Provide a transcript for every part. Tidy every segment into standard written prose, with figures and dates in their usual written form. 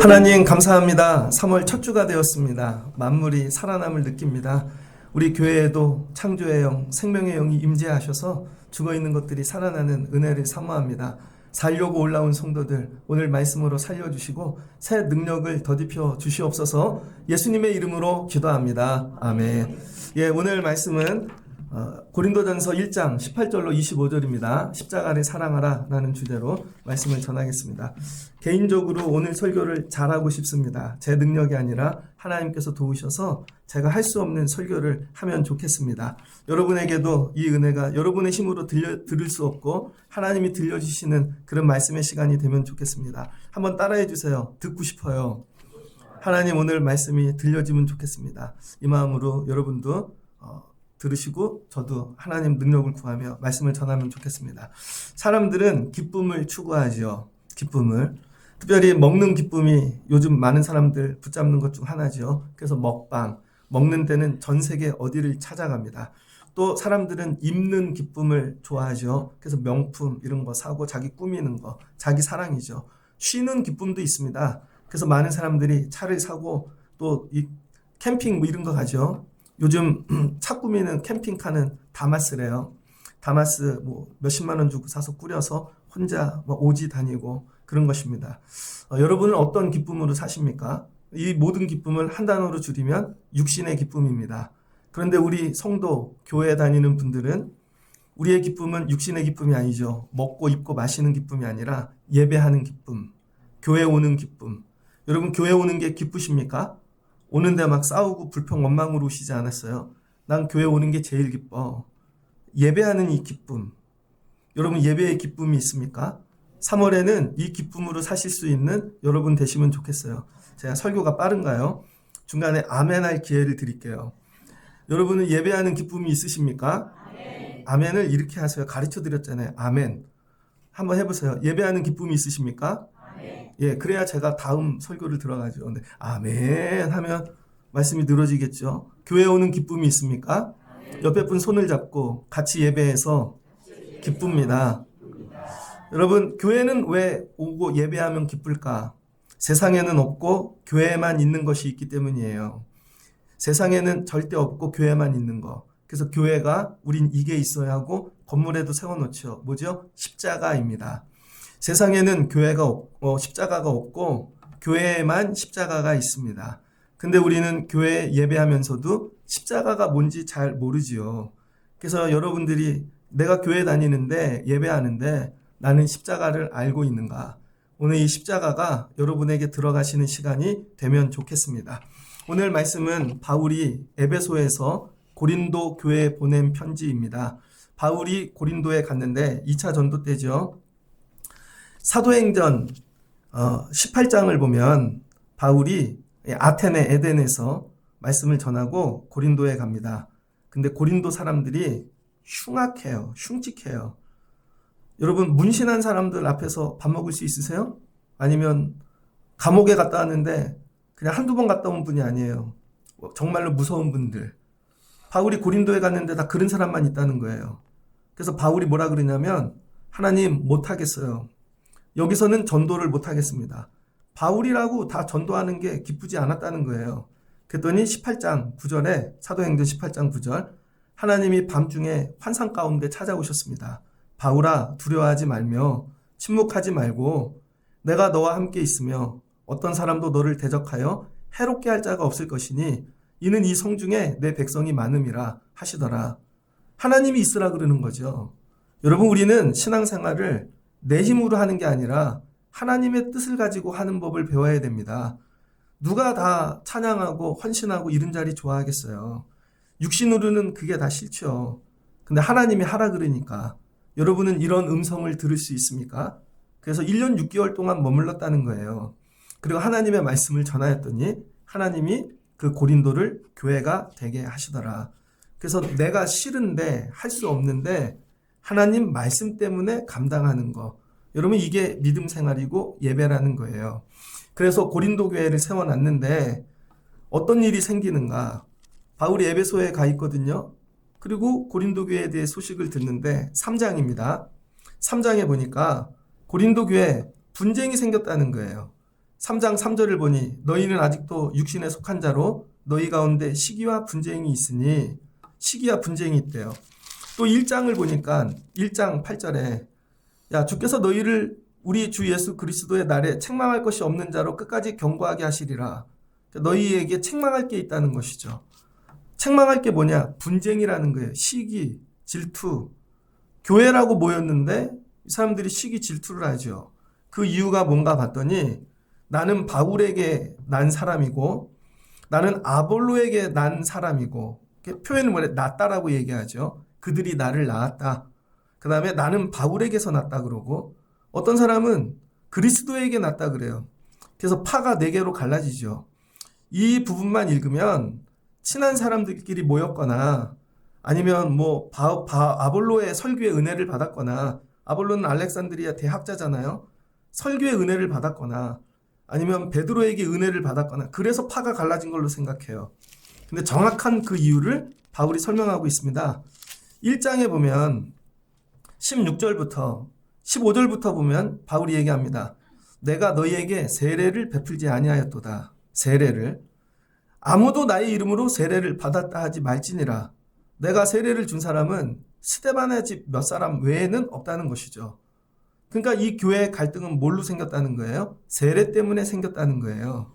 하나님 감사합니다. 3월 첫 주가 되었습니다. 만물이 살아남을 느낍니다. 우리 교회에도 창조의 영, 생명의 영이 임재하셔서 죽어있는 것들이 살아나는 은혜를 사모합니다. 살려고 올라온 성도들 오늘 말씀으로 살려주시고 새 능력을 더딥혀 주시옵소서. 예수님의 이름으로 기도합니다. 아멘. 오늘 말씀은 고린도전서 1장 18절로 25절입니다. 십자가를 사랑하라 라는 주제로 말씀을 전하겠습니다. 개인적으로 오늘 설교를 잘하고 싶습니다. 제 능력이 아니라 하나님께서 도우셔서 제가 할 수 없는 설교를 하면 좋겠습니다. 여러분에게도 이 은혜가 여러분의 힘으로 들을 수 없고 하나님이 들려주시는 그런 말씀의 시간이 되면 좋겠습니다. 한번 따라해 주세요. 듣고 싶어요. 하나님 오늘 말씀이 들려지면 좋겠습니다. 이 마음으로 여러분도 들으시고 저도 하나님 능력을 구하며 말씀을 전하면 좋겠습니다. 사람들은 기쁨을 추구하죠. 기쁨을. 특별히 먹는 기쁨이 요즘 많은 사람들 붙잡는 것 중 하나죠. 그래서 먹방, 먹는 데는 전 세계 어디를 찾아갑니다. 또 사람들은 입는 기쁨을 좋아하죠. 그래서 명품 이런 거 사고 자기 꾸미는 거, 자기 사랑이죠. 쉬는 기쁨도 있습니다. 그래서 많은 사람들이 차를 사고 또 이 캠핑 뭐 이런 거 가죠. 요즘 차 꾸미는 캠핑카는 다마스래요. 다마스 뭐 몇십만 원 주고 사서 꾸려서 혼자 뭐 오지 다니고 그런 것입니다. 여러분은 어떤 기쁨으로 사십니까? 이 모든 기쁨을 한 단어로 줄이면 육신의 기쁨입니다. 그런데 우리 성도, 교회 다니는 분들은 우리의 기쁨은 육신의 기쁨이 아니죠. 먹고 입고 마시는 기쁨이 아니라 예배하는 기쁨, 교회 오는 기쁨. 여러분 교회 오는 게 기쁘십니까? 오는데 막 싸우고 불평 원망으로 오시지 않았어요. 난 교회 오는 게 제일 기뻐. 예배하는 이 기쁨. 여러분 예배의 기쁨이 있습니까? 3월에는 이 기쁨으로 사실 수 있는 여러분 되시면 좋겠어요. 제가 설교가 빠른가요? 중간에 아멘 할 기회를 드릴게요. 여러분은 예배하는 기쁨이 있으십니까? 아멘을 이렇게 하세요. 가르쳐 드렸잖아요. 아멘. 한번 해보세요. 예배하는 기쁨이 있으십니까? 그래야 제가 다음 설교를 들어가죠. 근데 아멘 하면 말씀이 늘어지겠죠. 교회 오는 기쁨이 있습니까? 옆에 분 손을 잡고 같이 예배해서 기쁩니다. 여러분 교회는 왜 오고 예배하면 기쁠까? 세상에는 없고 교회에만 있는 것이 있기 때문이에요. 세상에는 절대 없고 교회만 있는 거. 그래서 교회가 우린 이게 있어야 하고 건물에도 세워놓죠. 뭐죠? 십자가입니다. 세상에는 십자가가 없고 교회에만 십자가가 있습니다. 근데 우리는 교회 예배하면서도 십자가가 뭔지 잘 모르지요. 그래서 여러분들이 내가 교회 다니는데 예배하는데 나는 십자가를 알고 있는가? 오늘 이 십자가가 여러분에게 들어가시는 시간이 되면 좋겠습니다. 오늘 말씀은 바울이 에베소에서 고린도 교회에 보낸 편지입니다. 바울이 고린도에 갔는데 2차 전도 때죠. 사도행전 18장을 보면 바울이 아테네 에덴에서 말씀을 전하고 고린도에 갑니다. 근데 고린도 사람들이 흉악해요. 흉측해요. 여러분 문신한 사람들 앞에서 밥 먹을 수 있으세요? 아니면 감옥에 갔다 왔는데 그냥 한두 번 갔다 온 분이 아니에요. 정말로 무서운 분들. 바울이 고린도에 갔는데 다 그런 사람만 있다는 거예요. 그래서 바울이 뭐라 그러냐면 하나님 못하겠어요. 여기서는 전도를 못하겠습니다. 바울이라고 다 전도하는 게 기쁘지 않았다는 거예요. 그랬더니 18장 9절에 사도행전 18장 9절 하나님이 밤중에 환상 가운데 찾아오셨습니다. 바울아 두려워하지 말며 침묵하지 말고 내가 너와 함께 있으며 어떤 사람도 너를 대적하여 해롭게 할 자가 없을 것이니 이는 이 성중에 내 백성이 많음이라 하시더라. 하나님이 있으라 그러는 거죠. 여러분 우리는 신앙생활을 내 힘으로 하는 게 아니라 하나님의 뜻을 가지고 하는 법을 배워야 됩니다. 누가 다 찬양하고 헌신하고 이런 자리 좋아하겠어요. 육신으로는 그게 다 싫죠. 근데 하나님이 하라 그러니까 여러분은 이런 음성을 들을 수 있습니까? 그래서 1년 6개월 동안 머물렀다는 거예요. 그리고 하나님의 말씀을 전하였더니 하나님이 그 고린도를 교회가 되게 하시더라. 그래서 내가 싫은데 할 수 없는데 하나님 말씀 때문에 감당하는 거. 여러분 이게 믿음 생활이고 예배라는 거예요. 그래서 고린도 교회를 세워놨는데 어떤 일이 생기는가? 바울이 에베소에 가 있거든요. 그리고 고린도 교회에 대해 소식을 듣는데 3장입니다. 3장에 보니까 고린도 교회 분쟁이 생겼다는 거예요. 3장 3절을 보니 너희는 아직도 육신에 속한 자로 너희 가운데 시기와 분쟁이 있으니 시기와 분쟁이 있대요. 또 1장을 보니까 1장 8절에 야 주께서 너희를 우리 주 예수 그리스도의 날에 책망할 것이 없는 자로 끝까지 경고하게 하시리라. 너희에게 책망할 게 있다는 것이죠. 책망할 게 뭐냐? 분쟁이라는 거예요. 시기, 질투. 교회라고 모였는데 이 사람들이 시기, 질투를 하죠. 그 이유가 뭔가 봤더니 나는 바울에게 난 사람이고 나는 아볼로에게 난 사람이고 표현을 뭐래? 낫다라고 얘기하죠. 그들이 나를 낳았다. 그 다음에 나는 바울에게서 낳았다 그러고 어떤 사람은 그리스도에게 낳았다 그래요. 그래서 파가 4개로 갈라지죠. 이 부분만 읽으면 친한 사람들끼리 모였거나 아니면 뭐 아볼로의 설교의 은혜를 받았거나 아볼로는 알렉산드리아 대학자잖아요. 설교의 은혜를 받았거나 아니면 베드로에게 은혜를 받았거나 그래서 파가 갈라진 걸로 생각해요. 근데 정확한 그 이유를 바울이 설명하고 있습니다. 1장에 보면 16절부터 15절부터 보면 바울이 얘기합니다. 내가 너희에게 세례를 베풀지 아니하였도다. 세례를. 아무도 나의 이름으로 세례를 받았다 하지 말지니라. 내가 세례를 준 사람은 스데반의 집 몇 사람 외에는 없다는 것이죠. 그러니까 이 교회의 갈등은 뭘로 생겼다는 거예요? 세례 때문에 생겼다는 거예요.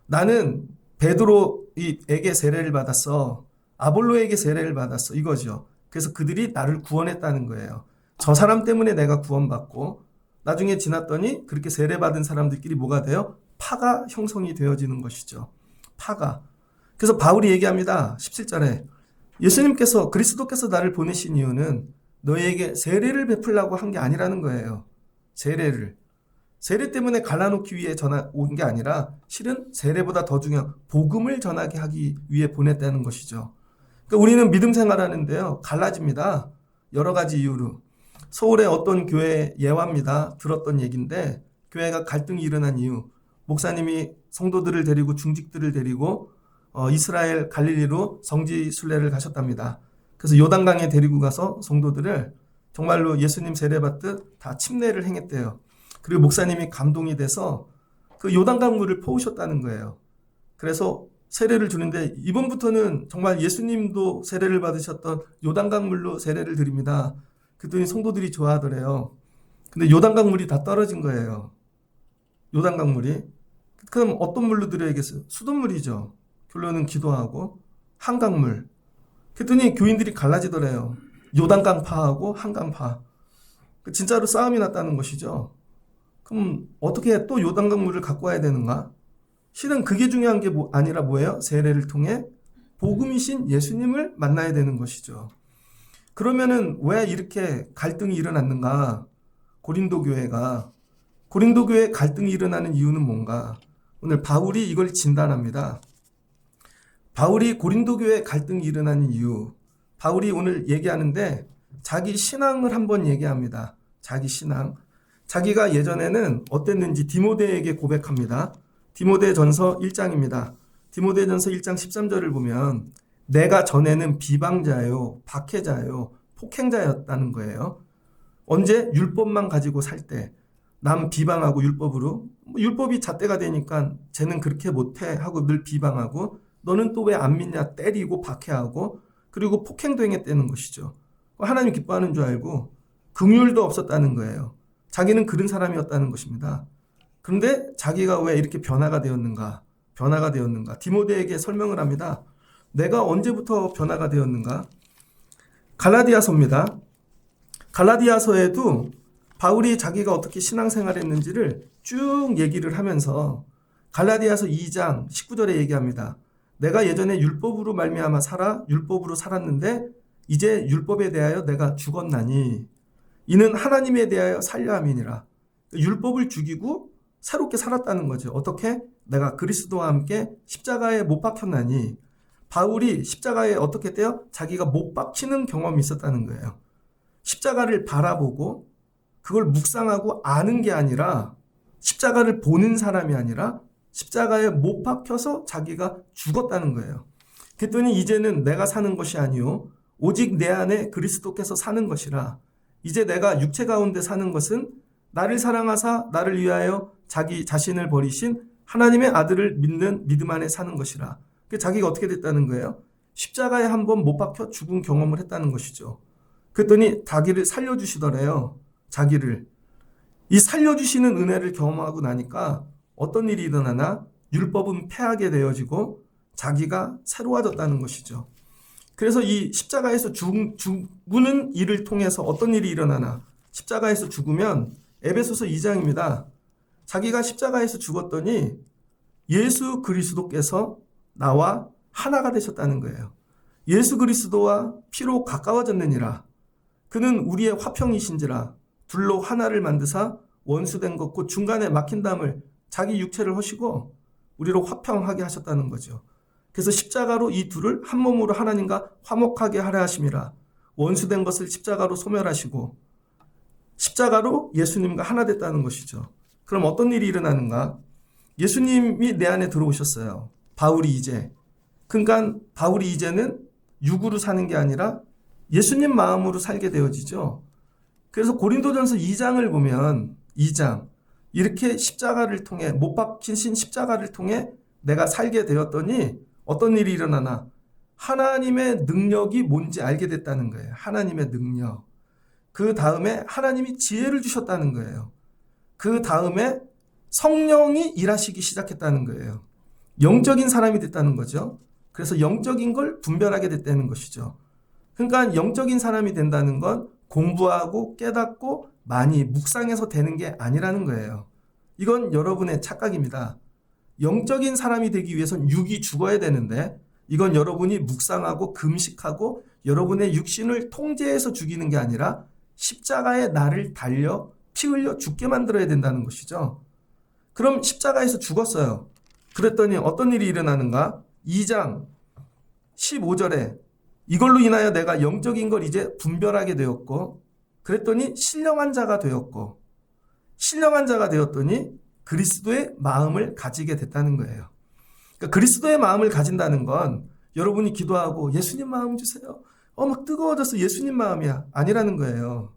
나는 베드로에게 세례를 받았어. 아볼로에게 세례를 받았어. 이거죠. 그래서 그들이 나를 구원했다는 거예요. 저 사람 때문에 내가 구원받고 나중에 지났더니 그렇게 세례받은 사람들끼리 뭐가 돼요? 파가 형성이 되어지는 것이죠. 파가. 그래서 바울이 얘기합니다. 17절에 예수님께서 그리스도께서 나를 보내신 이유는 너희에게 세례를 베풀려고 한 게 아니라는 거예요. 세례를. 세례 때문에 갈라놓기 위해 온 게 아니라 실은 세례보다 더 중요한 복음을 전하게 하기 위해 보냈다는 것이죠. 그러니까 우리는 믿음 생활하는데요. 갈라집니다. 여러 가지 이유로. 서울의 어떤 교회 예화입니다. 들었던 얘기인데 교회가 갈등이 일어난 이유. 목사님이 성도들을 데리고 중직들을 데리고 이스라엘 갈릴리로 성지 순례를 가셨답니다. 그래서 요단강에 데리고 가서 성도들을 정말로 예수님 세례받듯 다 침례를 행했대요. 그리고 목사님이 감동이 돼서 그 요단강 물을 퍼오셨다는 거예요. 그래서 세례를 주는데 이번부터는 정말 예수님도 세례를 받으셨던 요단강 물로 세례를 드립니다. 그랬더니 성도들이 좋아하더래요. 근데 요단강 물이 다 떨어진 거예요. 요단강 물이. 그럼 어떤 물로 드려야겠어요? 수돗물이죠. 결론은 기도하고 한강물. 그랬더니 교인들이 갈라지더래요. 요단강파하고 한강파. 진짜로 싸움이 났다는 것이죠. 그럼 어떻게 또 요단강 물을 갖고 와야 되는가? 실은 그게 중요한 게 아니라 뭐예요? 세례를 통해 복음이신 예수님을 만나야 되는 것이죠. 그러면은 왜 이렇게 갈등이 일어났는가? 고린도 교회 갈등이 일어나는 이유는 뭔가? 오늘 바울이 이걸 진단합니다. 바울이 고린도 교회 갈등이 일어나는 이유. 바울이 오늘 얘기하는데 자기 신앙을 한번 얘기합니다. 자기 신앙. 자기가 예전에는 어땠는지 디모데에게 고백합니다. 디모데전서 1장입니다. 디모데전서 1장 13절을 보면 내가 전에는 비방자요, 박해자요, 폭행자였다는 거예요. 언제? 율법만 가지고 살 때. 남 비방하고 율법으로. 율법이 잣대가 되니까 쟤는 그렇게 못해 하고 늘 비방하고 너는 또 왜 안 믿냐 때리고 박해하고 그리고 폭행도 행했다는 것이죠. 하나님 기뻐하는 줄 알고 긍휼도 없었다는 거예요. 자기는 그런 사람이었다는 것입니다. 그런데 자기가 왜 이렇게 변화가 되었는가? 디모데에게 설명을 합니다. 내가 언제부터 변화가 되었는가? 갈라디아서입니다. 갈라디아서에도 바울이 자기가 어떻게 신앙생활했는지를 쭉 얘기를 하면서 갈라디아서 2장 19절에 얘기합니다. 내가 예전에 율법으로 말미암아 율법으로 살았는데 이제 율법에 대하여 내가 죽었나니 이는 하나님에 대하여 살려 함이니라. 율법을 죽이고 새롭게 살았다는 거죠. 어떻게? 내가 그리스도와 함께 십자가에 못 박혔나니. 바울이 십자가에 어떻게 돼요? 자기가 못 박히는 경험이 있었다는 거예요. 십자가를 바라보고 그걸 묵상하고 아는 게 아니라 십자가를 보는 사람이 아니라 십자가에 못 박혀서 자기가 죽었다는 거예요. 그랬더니 이제는 내가 사는 것이 아니요 오직 내 안에 그리스도께서 사는 것이라. 이제 내가 육체 가운데 사는 것은 나를 사랑하사 나를 위하여 자기 자신을 버리신 하나님의 아들을 믿는 믿음 안에 사는 것이라. 자기가 어떻게 됐다는 거예요? 십자가에 한번 못 박혀 죽은 경험을 했다는 것이죠. 그랬더니 자기를 살려주시더래요. 자기를. 이 살려주시는 은혜를 경험하고 나니까 어떤 일이 일어나나 율법은 패하게 되어지고 자기가 새로워졌다는 것이죠. 그래서 이 십자가에서 죽는 일을 통해서 어떤 일이 일어나나, 십자가에서 죽으면 에베소서 2장입니다. 자기가 십자가에서 죽었더니 예수 그리스도께서 나와 하나가 되셨다는 거예요. 예수 그리스도와 피로 가까워졌느니라. 그는 우리의 화평이신지라. 둘로 하나를 만드사 원수된 것 곧 중간에 막힌 담을 자기 육체를 허시고 우리로 화평하게 하셨다는 거죠. 그래서 십자가로 이 둘을 한 몸으로 하나님과 화목하게 하려 하심이라. 원수된 것을 십자가로 소멸하시고 십자가로 예수님과 하나 됐다는 것이죠. 그럼 어떤 일이 일어나는가? 예수님이 내 안에 들어오셨어요. 바울이 이제. 그러니까 바울이 이제는 육으로 사는 게 아니라 예수님 마음으로 살게 되어지죠. 그래서 고린도전서 2장을 보면 2장 이렇게 십자가를 통해 못 박히신 십자가를 통해 내가 살게 되었더니 어떤 일이 일어나나 하나님의 능력이 뭔지 알게 됐다는 거예요. 하나님의 능력. 그 다음에 하나님이 지혜를 주셨다는 거예요. 그 다음에 성령이 일하시기 시작했다는 거예요. 영적인 사람이 됐다는 거죠. 그래서 영적인 걸 분별하게 됐다는 것이죠. 그러니까 영적인 사람이 된다는 건 공부하고 깨닫고 많이 묵상해서 되는 게 아니라는 거예요. 이건 여러분의 착각입니다. 영적인 사람이 되기 위해선 육이 죽어야 되는데 이건 여러분이 묵상하고 금식하고 여러분의 육신을 통제해서 죽이는 게 아니라 십자가에 나를 달려 피 흘려 죽게 만들어야 된다는 것이죠. 그럼 십자가에서 죽었어요. 그랬더니 어떤 일이 일어나는가? 2장 15절에 이걸로 인하여 내가 영적인 걸 이제 분별하게 되었고 그랬더니 신령한 자가 되었고 신령한 자가 되었더니 그리스도의 마음을 가지게 됐다는 거예요. 그러니까 그리스도의 마음을 가진다는 건 여러분이 기도하고 예수님 마음 주세요. 막 뜨거워져서 예수님 마음이야. 아니라는 거예요.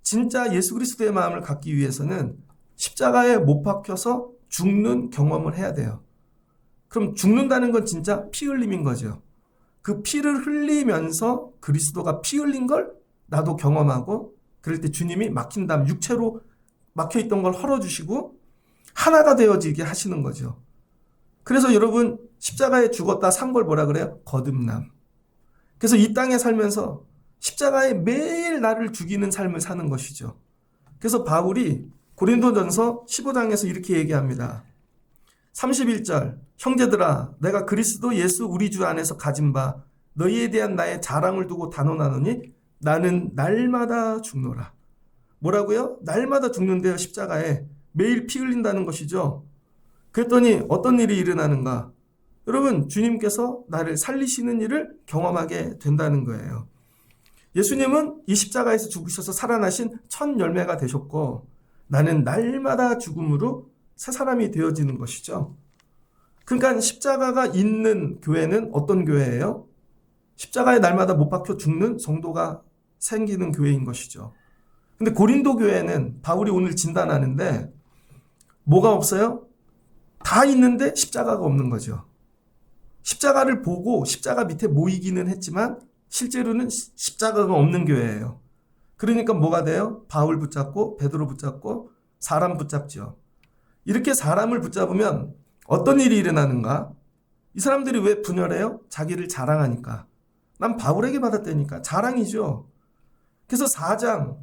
진짜 예수 그리스도의 마음을 갖기 위해서는 십자가에 못 박혀서 죽는 경험을 해야 돼요. 그럼 죽는다는 건 진짜 피 흘림인 거죠. 그 피를 흘리면서 그리스도가 피 흘린 걸 나도 경험하고 그럴 때 주님이 막힌 담 육체로 막혀있던 걸 헐어주시고 하나가 되어지게 하시는 거죠. 그래서 여러분 십자가에 죽었다 산 걸 뭐라 그래요? 거듭남. 그래서 이 땅에 살면서 십자가에 매일 나를 죽이는 삶을 사는 것이죠. 그래서 바울이 고린도전서 15장에서 이렇게 얘기합니다. 31절 형제들아 내가 그리스도 예수 우리 주 안에서 가진 바 너희에 대한 나의 자랑을 두고 단언하노니 나는 날마다 죽노라. 뭐라고요? 날마다 죽는데요. 십자가에 매일 피 흘린다는 것이죠. 그랬더니 어떤 일이 일어나는가? 여러분 주님께서 나를 살리시는 일을 경험하게 된다는 거예요. 예수님은 이 십자가에서 죽으셔서 살아나신 첫 열매가 되셨고 나는 날마다 죽음으로 새 사람이 되어지는 것이죠. 그러니까 십자가가 있는 교회는 어떤 교회예요? 십자가에 날마다 못 박혀 죽는 성도가 생기는 교회인 것이죠. 근데 고린도 교회는 바울이 오늘 진단하는데 뭐가 없어요? 다 있는데 십자가가 없는 거죠. 십자가를 보고 십자가 밑에 모이기는 했지만 실제로는 십자가가 없는 교회예요. 그러니까 뭐가 돼요? 바울 붙잡고 베드로 붙잡고 사람 붙잡죠. 이렇게 사람을 붙잡으면 어떤 일이 일어나는가? 이 사람들이 왜 분열해요? 자기를 자랑하니까. 난 바울에게 받았다니까. 자랑이죠. 그래서 4장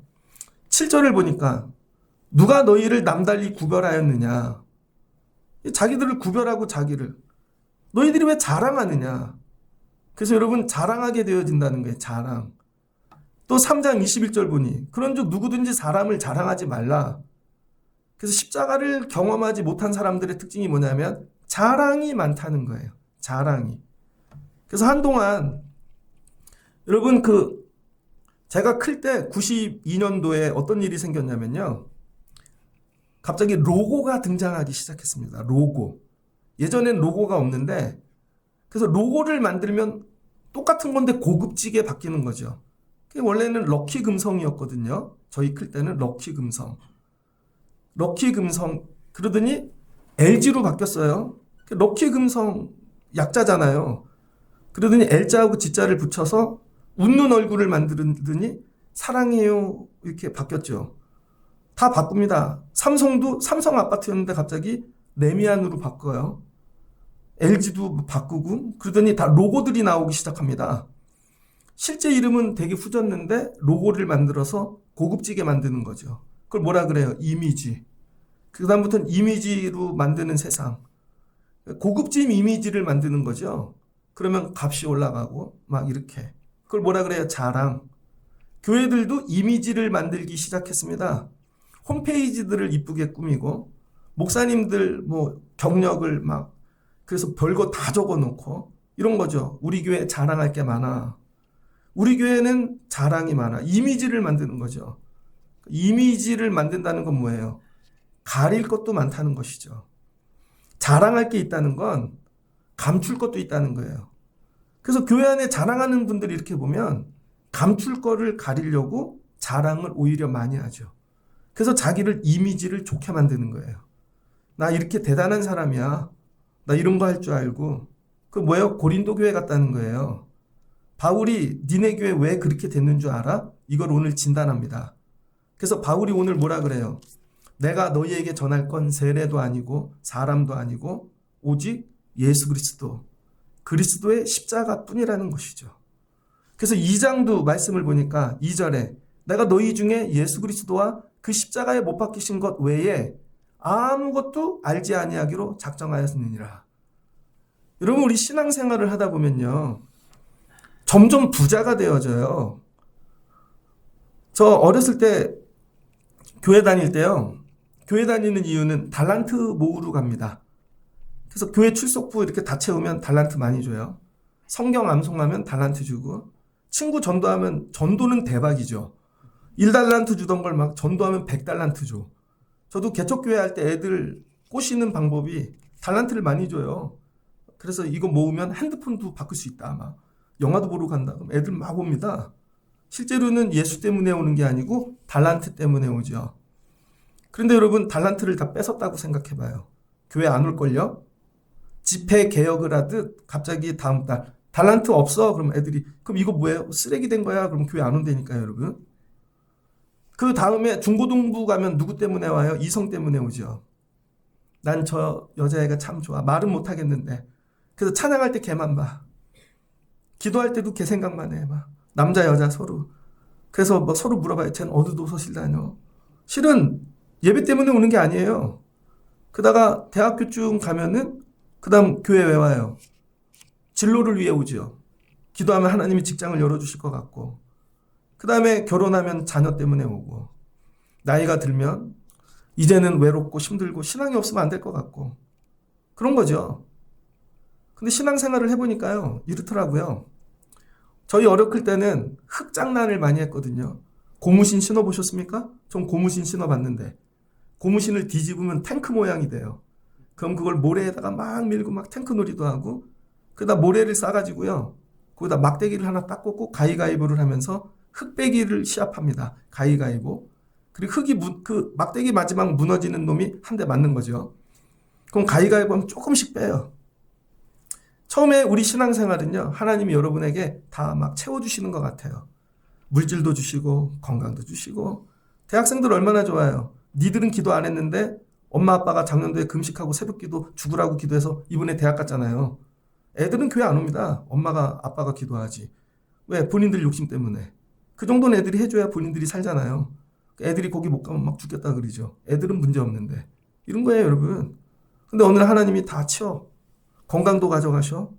7절을 보니까 누가 너희를 남달리 구별하였느냐. 자기들을 구별하고 자기를. 너희들이 왜 자랑하느냐. 그래서 여러분 자랑하게 되어진다는 거예요. 자랑. 또 3장 21절 보니 그런즉 누구든지 사람을 자랑하지 말라. 그래서 십자가를 경험하지 못한 사람들의 특징이 뭐냐면 자랑이 많다는 거예요. 자랑이. 그래서 한동안 여러분 제가 클 때 92년도에 어떤 일이 생겼냐면요. 갑자기 로고가 등장하기 시작했습니다. 로고. 예전엔 로고가 없는데 그래서 로고를 만들면 똑같은 건데 고급지게 바뀌는 거죠. 원래는 럭키 금성이었거든요. 저희 클 때는 럭키 금성. 럭키 금성 그러더니 LG로 바뀌었어요. 럭키 금성 약자잖아요. 그러더니 L자하고 G자를 붙여서 웃는 얼굴을 만들더니 사랑해요 이렇게 바뀌었죠. 다 바꿉니다. 삼성도 삼성 아파트였는데 갑자기 레미안으로 바꿔요. LG도 바꾸고 그러더니 다 로고들이 나오기 시작합니다. 실제 이름은 되게 후졌는데 로고를 만들어서 고급지게 만드는 거죠. 그걸 뭐라 그래요? 이미지. 그 다음부터는 이미지로 만드는 세상. 고급진 이미지를 만드는 거죠. 그러면 값이 올라가고 막 이렇게. 그걸 뭐라 그래요? 자랑. 교회들도 이미지를 만들기 시작했습니다. 홈페이지들을 이쁘게 꾸미고 목사님들 뭐 경력을 막 그래서 별거 다 적어놓고 이런 거죠. 우리 교회 자랑할 게 많아. 우리 교회는 자랑이 많아. 이미지를 만드는 거죠. 이미지를 만든다는 건 뭐예요? 가릴 것도 많다는 것이죠. 자랑할 게 있다는 건 감출 것도 있다는 거예요. 그래서 교회 안에 자랑하는 분들이 이렇게 보면 감출 거를 가리려고 자랑을 오히려 많이 하죠. 그래서 자기를 이미지를 좋게 만드는 거예요. 나 이렇게 대단한 사람이야. 나 이런 거 할 줄 알고. 그 뭐예요? 고린도 교회 같다는 거예요. 바울이 니네 교회 왜 그렇게 됐는 줄 알아? 이걸 오늘 진단합니다. 그래서 바울이 오늘 뭐라 그래요? 내가 너희에게 전할 건 세례도 아니고 사람도 아니고 오직 예수 그리스도, 그리스도의 십자가뿐이라는 것이죠. 그래서 2장도 말씀을 보니까 2절에 내가 너희 중에 예수 그리스도와 그 십자가에 못 박히신 것 외에 아무것도 알지 아니하기로 작정하였느니라. 여러분 우리 신앙생활을 하다 보면요. 점점 부자가 되어져요. 저 어렸을 때 교회 다닐 때요. 교회 다니는 이유는 달란트 모으러 갑니다. 그래서 교회 출석부 이렇게 다 채우면 달란트 많이 줘요. 성경 암송하면 달란트 주고 친구 전도하면 전도는 대박이죠. 1달란트 주던 걸 막 전도하면 100달란트 줘. 저도 개척교회 할 때 애들 꼬시는 방법이 달란트를 많이 줘요. 그래서 이거 모으면 핸드폰도 바꿀 수 있다. 막 영화도 보러 간다. 그럼 애들 막 옵니다. 실제로는 예수 때문에 오는 게 아니고 달란트 때문에 오죠. 그런데 여러분 달란트를 다 뺏었다고 생각해봐요. 교회 안 올걸요? 집회 개혁을 하듯 갑자기 다음 달 달란트 없어? 그럼 애들이 그럼 이거 뭐예요? 쓰레기 된 거야? 그럼 교회 안 온다니까요 여러분. 그 다음에 중고등부 가면 누구 때문에 와요? 이성 때문에 오죠. 난 저 여자애가 참 좋아. 말은 못하겠는데. 그래서 찬양할 때 걔만 봐. 기도할 때도 걔 생각만 해. 막 남자 여자 서로. 그래서 뭐 서로 물어봐요. 쟤는 어느 도서실 다녀? 실은 예배 때문에 오는 게 아니에요. 그러다가 대학교쯤 가면은 그 다음 교회 왜 와요? 진로를 위해 오죠. 기도하면 하나님이 직장을 열어주실 것 같고 그 다음에 결혼하면 자녀 때문에 오고 나이가 들면 이제는 외롭고 힘들고 신앙이 없으면 안 될 것 같고 그런 거죠. 근데 신앙생활을 해보니까요 이렇더라고요. 저희 어렸을 때는 흙장난을 많이 했거든요. 고무신 신어보셨습니까? 전 고무신 신어봤는데 고무신을 뒤집으면 탱크 모양이 돼요. 그럼 그걸 모래에다가 막 밀고 막 탱크 놀이도 하고 그러다 모래를 싸가지고요. 거기다 막대기를 하나 딱 꽂고 가위가위보를 하면서 흙빼기를 시합합니다. 가위가위보. 그리고 흙이 그 막대기 마지막 무너지는 놈이 한 대 맞는 거죠. 그럼 가위가위보 하면 조금씩 빼요. 처음에 우리 신앙생활은요. 하나님이 여러분에게 다 막 채워주시는 것 같아요. 물질도 주시고 건강도 주시고 대학생들 얼마나 좋아요. 니들은 기도 안 했는데 엄마 아빠가 작년도에 금식하고 새벽기도 죽으라고 기도해서 이번에 대학 갔잖아요. 애들은 교회 안 옵니다. 엄마가 아빠가 기도하지. 왜? 본인들 욕심 때문에. 그 정도는 애들이 해줘야 본인들이 살잖아요. 애들이 거기 못 가면 막 죽겠다 그러죠. 애들은 문제 없는데. 이런 거예요 여러분. 근데 오늘 하나님이 다 치워. 건강도 가져가셔.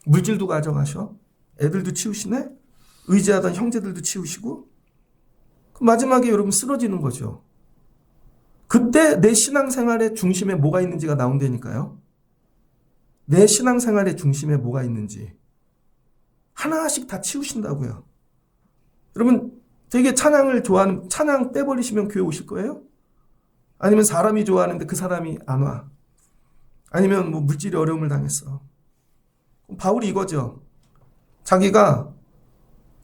물질도 가져가셔. 애들도 치우시네. 의지하던 형제들도 치우시고. 마지막에 여러분 쓰러지는 거죠. 그때 내 신앙생활의 중심에 뭐가 있는지가 나온다니까요. 내 신앙생활의 중심에 뭐가 있는지 하나씩 다 치우신다고요. 여러분 되게 찬양을 좋아하는 찬양 빼버리시면 교회 오실 거예요? 아니면 사람이 좋아하는데 그 사람이 안 와? 아니면 뭐 물질이 어려움을 당했어? 바울이 이거죠. 자기가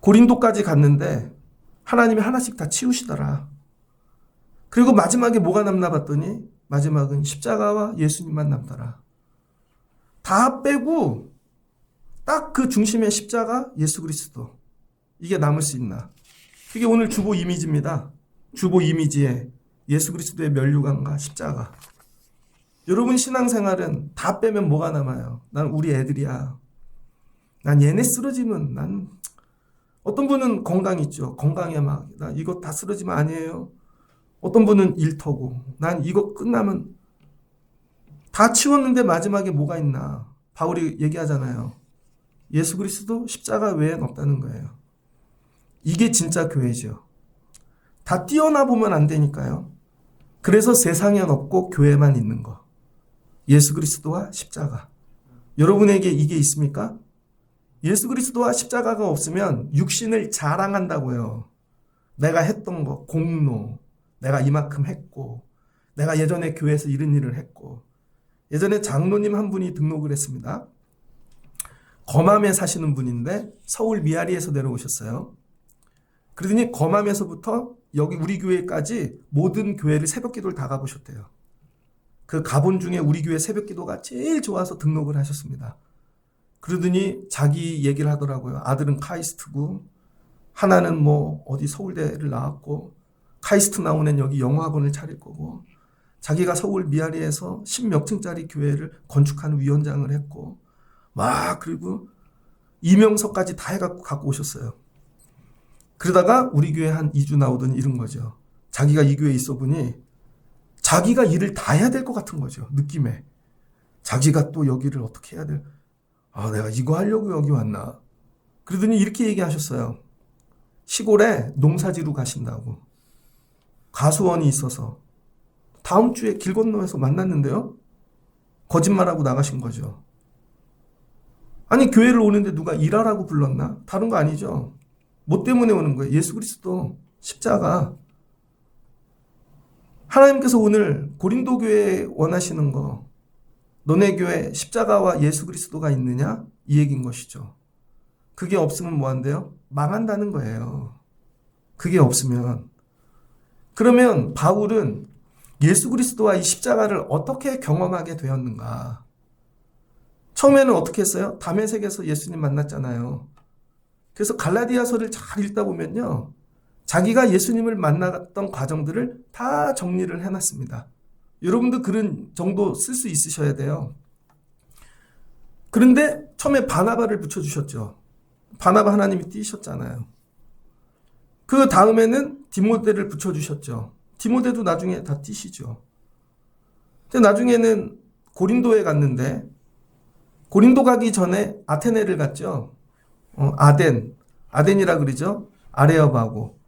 고린도까지 갔는데 하나님이 하나씩 다 치우시더라. 그리고 마지막에 뭐가 남나 봤더니 마지막은 십자가와 예수님만 남더라. 다 빼고 딱 그 중심의 십자가 예수 그리스도. 이게 남을 수 있나. 그게 오늘 주보 이미지입니다. 주보 이미지에 예수 그리스도의 면류관과 십자가. 여러분 신앙생활은 다 빼면 뭐가 남아요? 난 우리 애들이야. 난 얘네 쓰러지면 난 어떤 분은 건강 있죠. 건강에 막 나 이거 다 쓰러지면 아니에요. 어떤 분은 일터고 난 이거 끝나면 다 치웠는데 마지막에 뭐가 있나. 바울이 얘기하잖아요. 예수 그리스도 십자가 외엔 없다는 거예요. 이게 진짜 교회죠. 다 뛰어나 보면 안 되니까요. 그래서 세상엔 없고 교회만 있는 거. 예수 그리스도와 십자가. 여러분에게 이게 있습니까? 예수 그리스도와 십자가가 없으면 육신을 자랑한다고요. 내가 했던 거, 공로. 내가 이만큼 했고, 내가 예전에 교회에서 이런 일을 했고, 예전에 장로님 한 분이 등록을 했습니다. 거맘에 사시는 분인데 서울 미아리에서 내려오셨어요. 그러더니 거맘에서부터 여기 우리 교회까지 모든 교회를 새벽기도를 다 가보셨대요. 그 가본 중에 우리 교회 새벽기도가 제일 좋아서 등록을 하셨습니다. 그러더니 자기 얘기를 하더라고요. 아들은 카이스트고 하나는 뭐 어디 서울대를 나왔고 카이스트 나온 애는 여기 영어학원을 차릴 거고 자기가 서울 미아리에서 10몇 층짜리 교회를 건축하는 위원장을 했고 막 그리고 이명서까지 다 해갖고 갖고 오셨어요. 그러다가 우리 교회 한 2주 나오더니 이런 거죠. 자기가 이 교회에 있어 보니 자기가 일을 다 해야 될 것 같은 거죠. 느낌에. 자기가 또 여기를 어떻게 해야 돼. 내가 이거 하려고 여기 왔나. 그러더니 이렇게 얘기하셨어요. 시골에 농사지로 가신다고. 가수원이 있어서 다음 주에 길 건너에서 만났는데요. 거짓말하고 나가신 거죠. 아니 교회를 오는데 누가 일하라고 불렀나? 다른 거 아니죠. 뭐 때문에 오는 거예요? 예수 그리스도 십자가. 하나님께서 오늘 고린도 교회에 원하시는 거 너네 교회 십자가와 예수 그리스도가 있느냐? 이 얘기인 것이죠. 그게 없으면 뭐 한대요? 망한다는 거예요. 그게 없으면. 그러면 바울은 예수 그리스도와 이 십자가를 어떻게 경험하게 되었는가? 처음에는 어떻게 했어요? 다메섹에서 예수님 만났잖아요. 그래서 갈라디아서를 잘 읽다 보면요. 자기가 예수님을 만났던 과정들을 다 정리를 해놨습니다. 여러분도 그런 정도 쓸 수 있으셔야 돼요. 그런데 처음에 바나바를 붙여주셨죠. 바나바 하나님이 띄셨잖아요. 그 다음에는 디모데를 붙여주셨죠. 디모데도 나중에 다 띄시죠. 근데 나중에는 고린도에 갔는데 고린도 가기 전에 아테네를 갔죠. 아덴이라 그러죠. 아레오바고.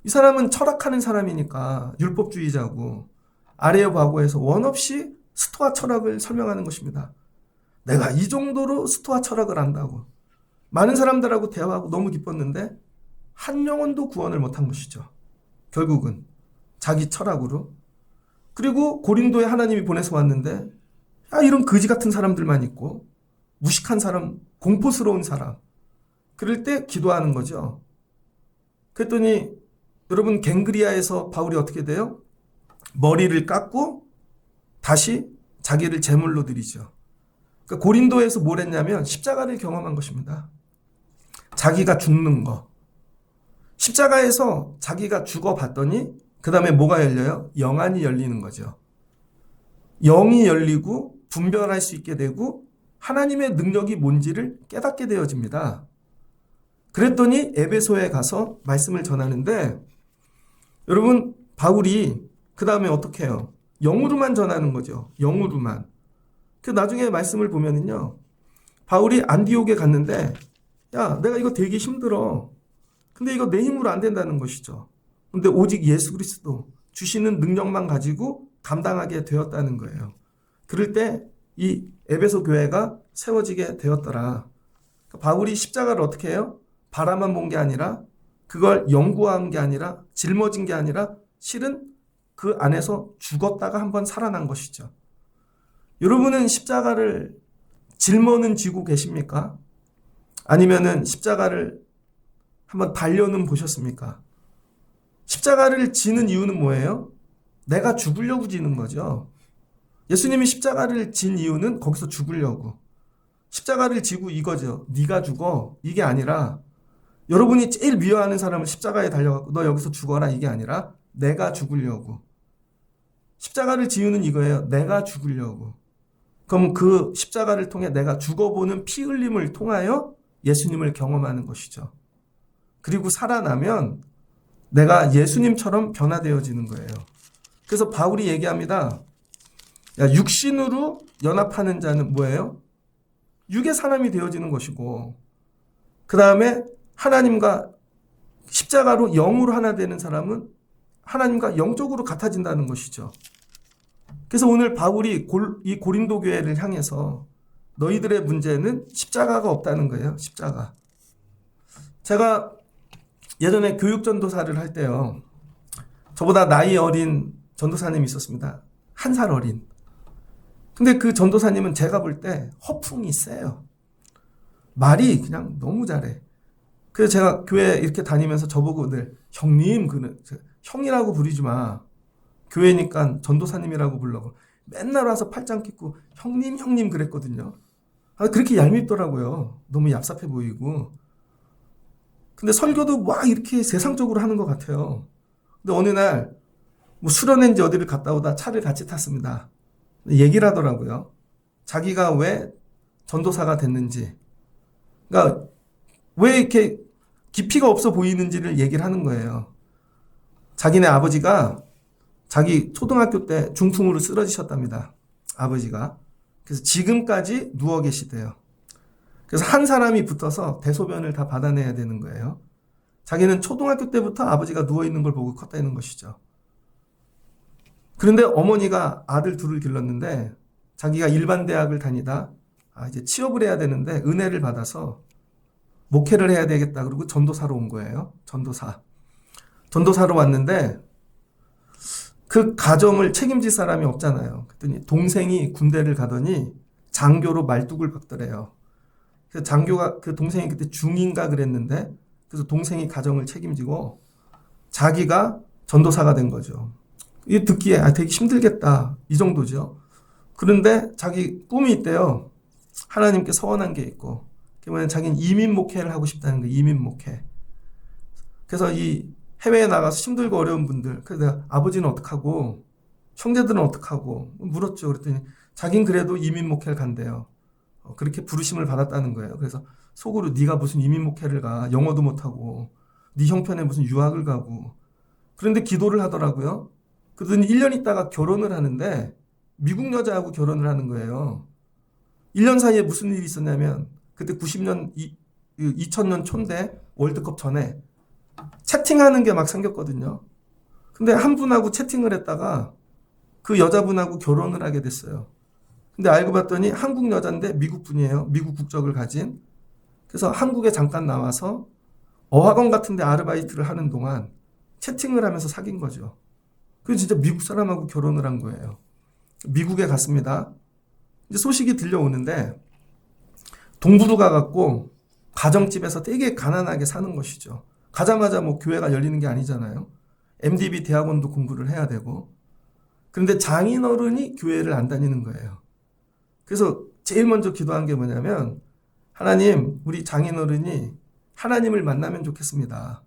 이 사람은 철학하는 사람이니까 율법주의자고 아레오바고에서 원없이 스토아 철학을 설명하는 것입니다. 내가 이 정도로 스토아 철학을 안다고. 많은 사람들하고 대화하고 너무 기뻤는데 한 영혼도 구원을 못한 것이죠. 결국은 자기 철학으로. 그리고 고린도에 하나님이 보내서 왔는데 이런 거지 같은 사람들만 있고 무식한 사람, 공포스러운 사람. 그럴 때 기도하는 거죠. 그랬더니 여러분 갱그리아에서 바울이 어떻게 돼요? 머리를 깎고 다시 자기를 제물로 드리죠. 그러니까 고린도에서 뭘 했냐면 십자가를 경험한 것입니다. 자기가 죽는 거. 십자가에서 자기가 죽어봤더니 그 다음에 뭐가 열려요? 영안이 열리는 거죠. 영이 열리고 분별할 수 있게 되고 하나님의 능력이 뭔지를 깨닫게 되어집니다. 그랬더니 에베소에 가서 말씀을 전하는데 여러분 바울이 그 다음에 어떻게 해요? 영으로만 전하는 거죠. 영으로만. 그 나중에 말씀을 보면은요. 바울이 안디옥에 갔는데 야 내가 이거 되게 힘들어. 근데 이거 내 힘으로 안 된다는 것이죠. 근데 오직 예수 그리스도 주시는 능력만 가지고 감당하게 되었다는 거예요. 그럴 때 이 에베소 교회가 세워지게 되었더라. 바울이 십자가를 어떻게 해요? 바라만 본 게 아니라 그걸 연구한 게 아니라 짊어진 게 아니라 실은 그 안에서 죽었다가 한번 살아난 것이죠. 여러분은 십자가를 짊어는 지고 계십니까? 아니면은 십자가를 한번 달려는 보셨습니까? 십자가를 지는 이유는 뭐예요? 내가 죽으려고 지는 거죠. 예수님이 십자가를 진 이유는 거기서 죽으려고. 십자가를 지고 이거죠. 네가 죽어. 이게 아니라 여러분이 제일 미워하는 사람을 십자가에 달려가고 너 여기서 죽어라 이게 아니라 내가 죽으려고. 십자가를 지우는 이거예요. 내가 죽으려고. 그럼 그 십자가를 통해 내가 죽어보는 피 흘림을 통하여 예수님을 경험하는 것이죠. 그리고 살아나면 내가 예수님처럼 변화되어지는 거예요. 그래서 바울이 얘기합니다. 야, 육신으로 연합하는 자는 뭐예요? 육의 사람이 되어지는 것이고, 그 다음에 하나님과 십자가로 영으로 하나 되는 사람은 하나님과 영적으로 같아진다는 것이죠. 그래서 오늘 바울이 이 고린도 교회를 향해서 너희들의 문제는 십자가가 없다는 거예요. 십자가. 제가 예전에 교육전도사를 할 때요. 저보다 나이 어린 전도사님이 있었습니다. 1살 어린. 근데 그 전도사님은 제가 볼 때 허풍이 세요. 말이 그냥 너무 잘해. 그래서 제가 교회 이렇게 다니면서 저보고 늘 형님, 형이라고 부르지 마. 교회니까 전도사님이라고 불러고. 맨날 와서 팔짱 끼고 형님 그랬거든요. 그렇게 얄밉더라고요. 너무 얍삽해 보이고. 근데 설교도 막 이렇게 세상적으로 하는 것 같아요. 근데 어느 날 뭐 수련회인지 어디를 갔다 오다 차를 같이 탔습니다. 얘기를 하더라고요. 자기가 왜 전도사가 됐는지. 그러니까 왜 이렇게 깊이가 없어 보이는지를 얘기를 하는 거예요. 자기네 아버지가 자기 초등학교 때 중풍으로 쓰러지셨답니다. 아버지가. 그래서 지금까지 누워 계시대요. 그래서 한 사람이 붙어서 대소변을 다 받아내야 되는 거예요. 자기는 초등학교 때부터 아버지가 누워있는 걸 보고 컸다는 것이죠. 그런데 어머니가 아들 둘을 길렀는데 자기가 일반 대학을 다니다 이제 취업을 해야 되는데 은혜를 받아서 목회를 해야 되겠다. 그러고 전도사로 온 거예요. 전도사로 왔는데 그 가정을 책임질 사람이 없잖아요. 그랬더니 동생이 군대를 가더니 장교로 말뚝을 박더래요. 그래서 장교가 그 동생이 그때 중인가 그랬는데 그래서 동생이 가정을 책임지고 자기가 전도사가 된 거죠. 이 듣기에 되게 힘들겠다 이 정도죠. 그런데 자기 꿈이 있대요. 하나님께 서원한 게 있고 그러면 자기는 이민 목회를 하고 싶다는 거예요. 이민 목회. 그래서 이 해외에 나가서 힘들고 어려운 분들, 그래서 내가 아버지는 어떡하고 형제들은 어떡하고 물었죠. 그랬더니 자긴 그래도 이민 목회를 간대요. 그렇게 부르심을 받았다는 거예요. 그래서 속으로 네가 무슨 이민 목회를 가, 영어도 못하고 네 형편에 무슨 유학을 가고. 그런데 기도를 하더라고요. 그러더니 1년 있다가 결혼을 하는데 미국 여자하고 결혼을 하는 거예요. 1년 사이에 무슨 일이 있었냐면 그때 2000년 초인데 월드컵 전에 채팅하는 게 막 생겼거든요. 근데 한 분하고 채팅을 했다가 그 여자분하고 결혼을 하게 됐어요. 근데 알고 봤더니 한국 여자인데 미국 분이에요. 미국 국적을 가진. 그래서 한국에 잠깐 나와서 어학원 같은 데 아르바이트를 하는 동안 채팅을 하면서 사귄 거죠. 그래서 진짜 미국 사람하고 결혼을 한 거예요. 미국에 갔습니다. 이제 소식이 들려오는데 동부로 가갖고 가정집에서 되게 가난하게 사는 것이죠. 가자마자 뭐 교회가 열리는 게 아니잖아요. MDB 대학원도 공부를 해야 되고. 그런데 장인어른이 교회를 안 다니는 거예요. 그래서 제일 먼저 기도한 게 뭐냐면 하나님, 우리 장인어른이 하나님을 만나면 좋겠습니다.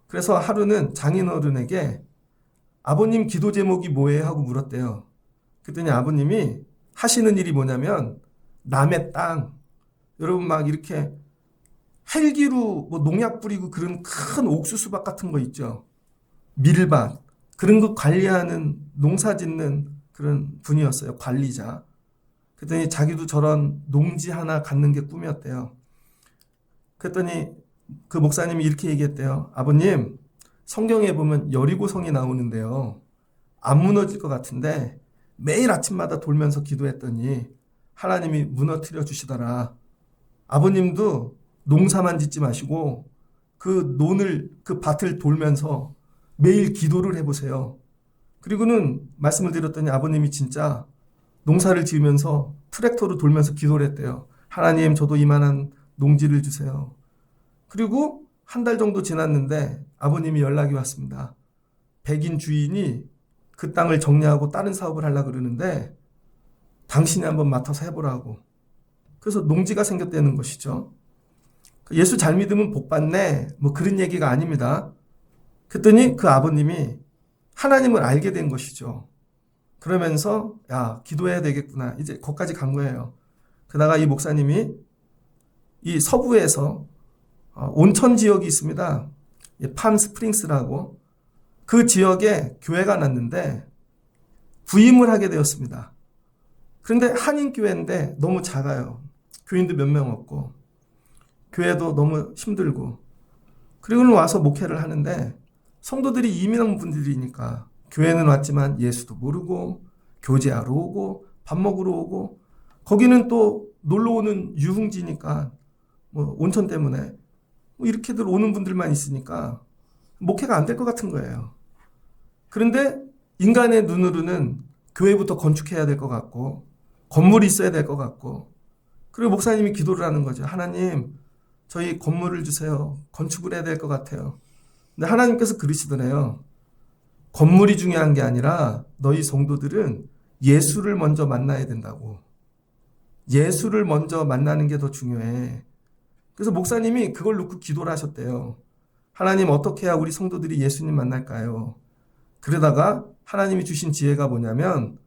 그래서 하루는 장인어른에게 아버님 기도 제목이 뭐예요? 하고 물었대요. 그랬더니 아버님이 하시는 일이 뭐냐면 남의 땅, 여러분 막 이렇게 헬기로 뭐 농약 뿌리고 그런 큰 옥수수밭 같은 거 있죠. 밀밭. 그런 거 관리하는 농사 짓는 그런 분이었어요. 관리자. 그랬더니 자기도 저런 농지 하나 갖는 게 꿈이었대요. 그랬더니 그 목사님이 이렇게 얘기했대요. 아버님, 성경에 보면 여리고성이 나오는데요. 안 무너질 것 같은데 매일 아침마다 돌면서 기도했더니 하나님이 무너뜨려 주시더라. 아버님도 농사만 짓지 마시고 그 밭을 돌면서 매일 기도를 해보세요. 그리고는 말씀을 드렸더니 아버님이 진짜 농사를 지으면서 트랙터로 돌면서 기도를 했대요. 하나님, 저도 이만한 농지를 주세요. 그리고 한 달 정도 지났는데 아버님이 연락이 왔습니다. 백인 주인이 그 땅을 정리하고 다른 사업을 하려고 그러는데 당신이 한번 맡아서 해보라고. 그래서 농지가 생겼다는 것이죠. 예수 잘 믿으면 복 받네. 뭐 그런 얘기가 아닙니다. 그랬더니 그 아버님이 하나님을 알게 된 것이죠. 그러면서 야, 기도해야 되겠구나. 이제 거기까지 간 거예요. 그러다가 이 목사님이 이 서부에서 온천 지역이 있습니다. 팜 스프링스라고. 그 지역에 교회가 났는데 부임을 하게 되었습니다. 그런데 한인교회인데 너무 작아요. 교인도 몇 명 없고 교회도 너무 힘들고 그리고는 와서 목회를 하는데 성도들이 이민한 분들이니까 교회는 왔지만 예수도 모르고 교제하러 오고 밥 먹으러 오고 거기는 또 놀러 오는 유흥지니까 뭐 온천 때문에 뭐 이렇게들 오는 분들만 있으니까 목회가 안 될 것 같은 거예요. 그런데 인간의 눈으로는 교회부터 건축해야 될 것 같고 건물이 있어야 될 것 같고 그리고 목사님이 기도를 하는 거죠. 하나님 저희 건물을 주세요. 건축을 해야 될 것 같아요. 근데 하나님께서 그러시더래요. 건물이 중요한 게 아니라 너희 성도들은 예수를 먼저 만나야 된다고. 예수를 먼저 만나는 게 더 중요해. 그래서 목사님이 그걸 놓고 기도를 하셨대요. 하나님 어떻게 해야 우리 성도들이 예수님 만날까요? 그러다가 하나님이 주신 지혜가 뭐냐면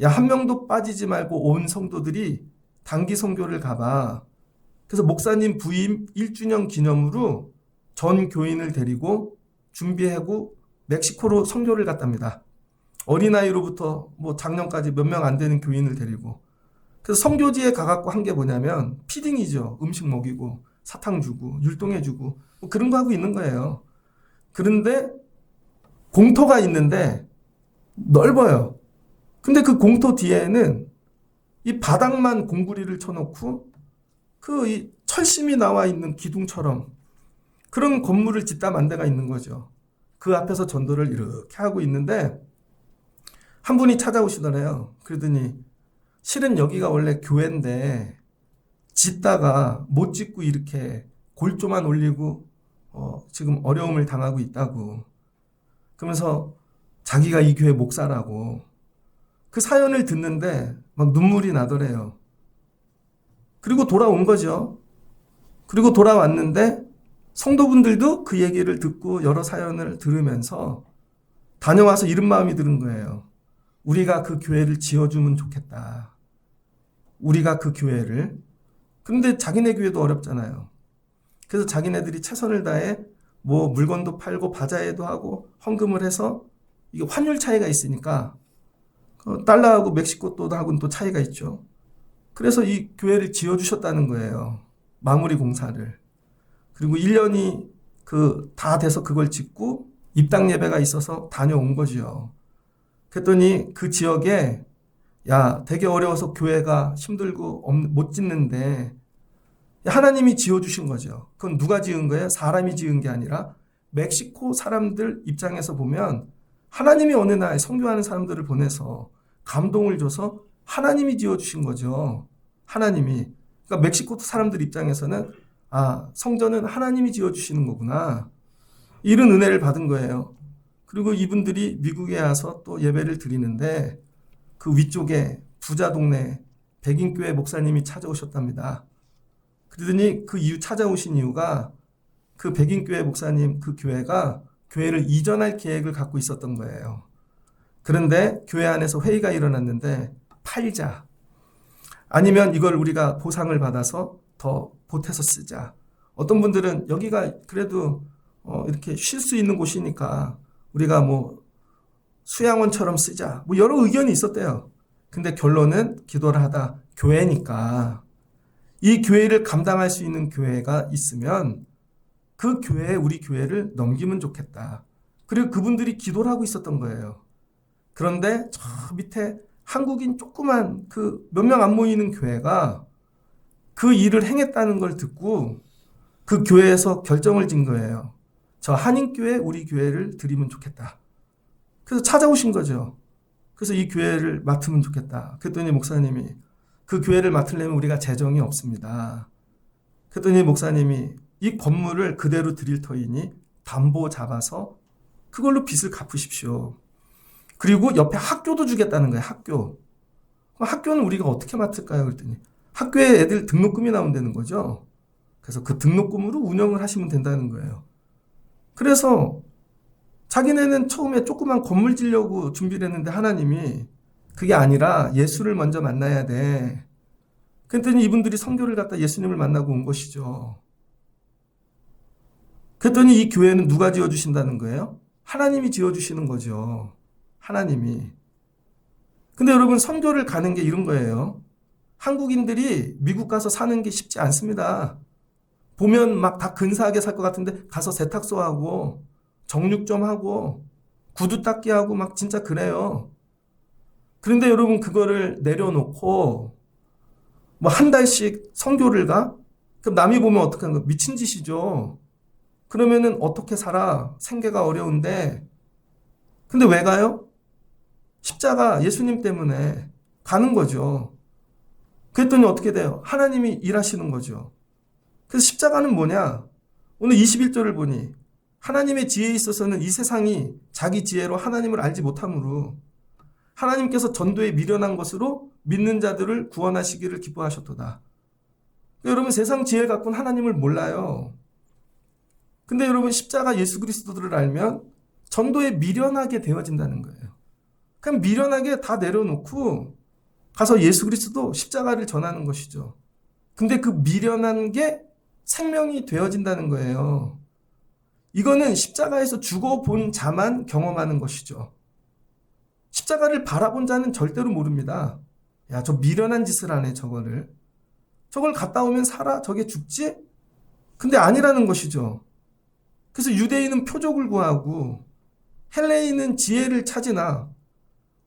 야, 한 명도 빠지지 말고 온 성도들이 단기 선교를 가봐. 그래서 목사님 부임 1주년 기념으로 전 교인을 데리고 준비하고 멕시코로 선교를 갔답니다. 어린아이로부터 뭐 작년까지 몇 명 안 되는 교인을 데리고. 그래서 선교지에 가갖고 한 게 뭐냐면 피딩이죠. 음식 먹이고 사탕 주고 율동해 주고 뭐 그런 거 하고 있는 거예요. 그런데 공터가 있는데 넓어요. 근데 그 공터 뒤에는 이 바닥만 공구리를 쳐놓고 그 이 철심이 나와 있는 기둥처럼 그런 건물을 짓다 만 데가 있는 거죠. 그 앞에서 전도를 이렇게 하고 있는데 한 분이 찾아오시더래요. 그러더니 실은 여기가 원래 교회인데 짓다가 못 짓고 이렇게 골조만 올리고 지금 어려움을 당하고 있다고. 그러면서 자기가 이 교회 목사라고. 그 사연을 듣는데 막 눈물이 나더래요. 그리고 돌아온 거죠. 그리고 돌아왔는데 성도분들도 그 얘기를 듣고 여러 사연을 들으면서 다녀와서 이런 마음이 드는 거예요. 우리가 그 교회를 지어주면 좋겠다. 우리가 그 교회를. 그런데 자기네 교회도 어렵잖아요. 그래서 자기네들이 최선을 다해 뭐 물건도 팔고 바자회도 하고 헌금을 해서 이게 환율 차이가 있으니까 달러하고 멕시코 돈하고는 또 차이가 있죠. 그래서 이 교회를 지어주셨다는 거예요. 마무리 공사를. 그리고 1년이 다 돼서 그걸 짓고 입당 예배가 있어서 다녀온 거지요. 그랬더니 그 지역에 야, 되게 어려워서 교회가 힘들고 못 짓는데 하나님이 지어주신 거죠. 그건 누가 지은 거예요? 사람이 지은 게 아니라 멕시코 사람들 입장에서 보면 하나님이 어느 날 선교하는 사람들을 보내서 감동을 줘서 하나님이 지어주신 거죠. 하나님이. 그러니까 멕시코 사람들 입장에서는 아, 성전은 하나님이 지어주시는 거구나. 이런 은혜를 받은 거예요. 그리고 이분들이 미국에 와서 또 예배를 드리는데 그 위쪽에 부자 동네 백인교회 목사님이 찾아오셨답니다. 그러더니 그 이유 찾아오신 이유가 그 백인교회 목사님 그 교회가 교회를 이전할 계획을 갖고 있었던 거예요. 그런데 교회 안에서 회의가 일어났는데 팔자. 아니면 이걸 우리가 보상을 받아서 더 보태서 쓰자. 어떤 분들은 여기가 그래도 이렇게 쉴 수 있는 곳이니까 우리가 뭐 수양원처럼 쓰자. 뭐 여러 의견이 있었대요. 근데 결론은 기도를 하다 교회니까 이 교회를 감당할 수 있는 교회가 있으면 그 교회에 우리 교회를 넘기면 좋겠다. 그리고 그분들이 기도를 하고 있었던 거예요. 그런데 저 밑에 한국인 조그만 그 몇 명 안 모이는 교회가 그 일을 행했다는 걸 듣고 그 교회에서 결정을 진 거예요. 저 한인교회 우리 교회를 드리면 좋겠다. 그래서 찾아오신 거죠. 그래서 이 교회를 맡으면 좋겠다. 그랬더니 목사님이 그 교회를 맡으려면 우리가 재정이 없습니다. 그랬더니 목사님이 이 건물을 그대로 드릴 터이니 담보 잡아서 그걸로 빚을 갚으십시오. 그리고 옆에 학교도 주겠다는 거예요. 학교. 그럼 학교는 우리가 어떻게 맡을까요? 그랬더니 학교에 애들 등록금이 나온다는 거죠. 그래서 그 등록금으로 운영을 하시면 된다는 거예요. 그래서 자기네는 처음에 조그만 건물 지려고 준비를 했는데 하나님이 그게 아니라 예수를 먼저 만나야 돼. 그랬더니 이분들이 선교를 갔다 예수님을 만나고 온 것이죠. 그랬더니 이 교회는 누가 지어주신다는 거예요? 하나님이 지어주시는 거죠. 하나님이. 근데 여러분 선교를 가는 게 이런 거예요. 한국인들이 미국 가서 사는 게 쉽지 않습니다. 보면 막 다 근사하게 살 것 같은데 가서 세탁소 하고 정육점 하고 구두 닦기 하고 막 진짜 그래요. 그런데 여러분 그거를 내려놓고 뭐 한 달씩 선교를 가? 그럼 남이 보면 어떡하는 거야? 미친 짓이죠. 그러면은 어떻게 살아? 생계가 어려운데. 근데 왜 가요? 십자가 예수님 때문에 가는 거죠. 그랬더니 어떻게 돼요? 하나님이 일하시는 거죠. 그래서 십자가는 뭐냐? 오늘 21절을 보니 하나님의 지혜에 있어서는 이 세상이 자기 지혜로 하나님을 알지 못하므로 하나님께서 전도에 미련한 것으로 믿는 자들을 구원하시기를 기뻐하셨도다. 여러분 세상 지혜를 갖고는 하나님을 몰라요. 근데 여러분 십자가 예수 그리스도를 알면 전도에 미련하게 되어진다는 거예요. 그냥 미련하게 다 내려놓고 가서 예수 그리스도 십자가를 전하는 것이죠. 근데 그 미련한 게 생명이 되어진다는 거예요. 이거는 십자가에서 죽어본 자만 경험하는 것이죠. 십자가를 바라본 자는 절대로 모릅니다. 야, 저 미련한 짓을 하네, 저거를. 저걸 갔다 오면 살아? 저게 죽지? 근데 아니라는 것이죠. 그래서 유대인은 표적을 구하고 헬레인은 지혜를 찾으나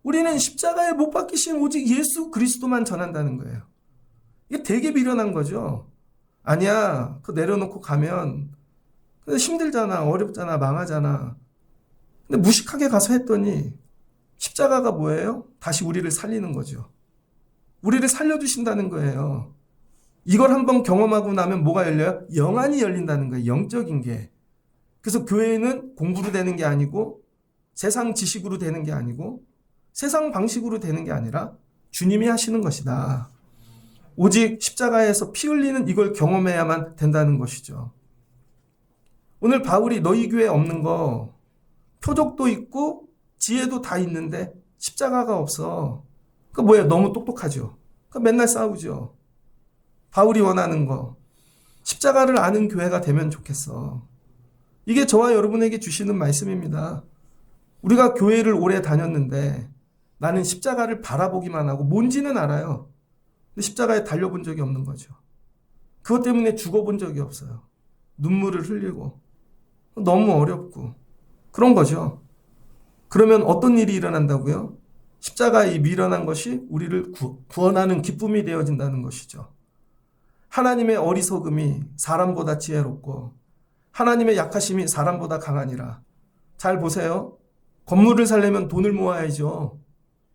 우리는 십자가에 못 박히신 오직 예수 그리스도만 전한다는 거예요. 이게 되게 미련한 거죠. 아니야, 그거 내려놓고 가면 근데 힘들잖아, 어렵잖아, 망하잖아. 근데 무식하게 가서 했더니 십자가가 뭐예요? 다시 우리를 살리는 거죠. 우리를 살려주신다는 거예요. 이걸 한번 경험하고 나면 뭐가 열려요? 영안이 열린다는 거예요. 영적인 게. 그래서 교회는 공부로 되는 게 아니고 세상 지식으로 되는 게 아니고 세상 방식으로 되는 게 아니라 주님이 하시는 것이다. 오직 십자가에서 피 흘리는 이걸 경험해야만 된다는 것이죠. 오늘 바울이 너희 교회에 없는 거 표적도 있고 지혜도 다 있는데 십자가가 없어. 그 뭐예요? 너무 똑똑하죠. 그 맨날 싸우죠. 바울이 원하는 거 십자가를 아는 교회가 되면 좋겠어. 이게 저와 여러분에게 주시는 말씀입니다. 우리가 교회를 오래 다녔는데 나는 십자가를 바라보기만 하고 뭔지는 알아요. 근데 십자가에 달려본 적이 없는 거죠. 그것 때문에 죽어본 적이 없어요. 눈물을 흘리고 너무 어렵고 그런 거죠. 그러면 어떤 일이 일어난다고요? 십자가의 미련한 것이 우리를 구원하는 기쁨이 되어진다는 것이죠. 하나님의 어리석음이 사람보다 지혜롭고 하나님의 약하심이 사람보다 강하니라. 잘 보세요. 건물을 살려면 돈을 모아야죠.